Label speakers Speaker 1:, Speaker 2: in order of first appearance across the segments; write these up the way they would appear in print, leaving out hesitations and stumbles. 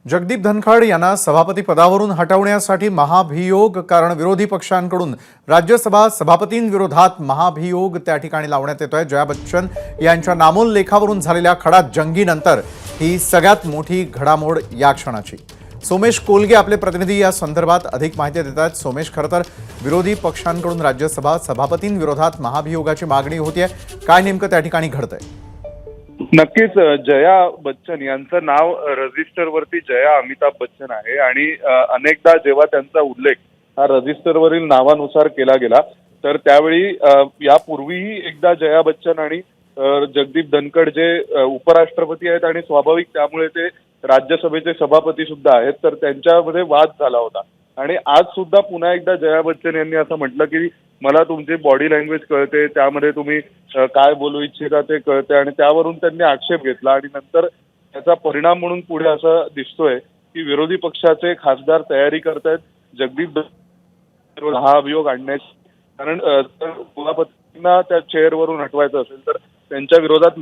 Speaker 1: जगदीप धनखड यांना सभापती पदावरून हटवण्यासाठी महाभियोग, कारण विरोधी पक्षांकडून राज्यसभा सभापतींविरोधात महाभियोग त्या ठिकाणी लावण्यात येतोय। जया बच्चन यांच्या नामोल्लेखावरून झालेल्या खडात जंगीनंतर ही सगळ्यात मोठी घडामोड या क्षणाची। सोमेश कोलगे आपले प्रतिनिधी या संदर्भात अधिक माहिती देत आहेत। सोमेश, खरं तर विरोधी पक्षांकडून राज्यसभा सभापतींविरोधात महाभियोगाची मागणी होतीये, काय नेमकं त्या ठिकाणी घडतंय?
Speaker 2: नक्कीच जया बच्चन यांचं नाव रजिस्टरवरती जया अमिताभ बच्चन आहे आणि अनेकदा जेव्हा त्यांचा उल्लेख हा रजिस्टरवरील नावानुसार केला गेला तर त्यावेळी यापूर्वीही एकदा जया बच्चन आणि जगदीप धनखड जे उपराष्ट्रपती आहेत आणि स्वाभाविक त्यामुळे ते राज्यसभेचे सभापती सुद्धा आहेत, तर त्यांच्यामध्ये वाद झाला होता। आणि आज सुद्धा पुन्हा एकदा जया बच्चन यांनी असं म्हटलं की मला तुमची बॉडी लँग्वेज कळते, त्यामध्ये तुम्ही काय बोलू इच्छिता ते कळते, आणि त्यावरून त्यांनी आक्षेप घेतला। आणि नंतर त्याचा परिणाम म्हणून पुढे असं दिसतोय की विरोधी पक्षाचे खासदार तयारी करतायत जगदीप हा अभियोग आणण्याची, कारण सभापतींना त्या चेअरवरून हटवायचं असेल तर त्यांच्या विरोधात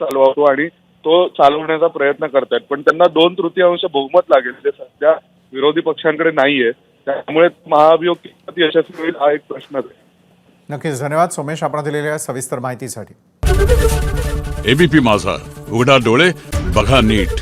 Speaker 2: चालवातो आणि तो चालवण्याचा प्रयत्न करतायत, पण त्यांना 2/3 बहुमत लागेल, जे सध्या विरोधी पक्षांकडे नाहीये। त्यामुळे महाअभियोग कितपत यशस्वी होईल हा एक प्रश्न आहे।
Speaker 1: नक्कीच, धन्यवाद सोमेश आपण दिलेल्या सविस्तर माहितीसाठी।
Speaker 3: एबीपी माझा, उघडा डोळे बघा नीट।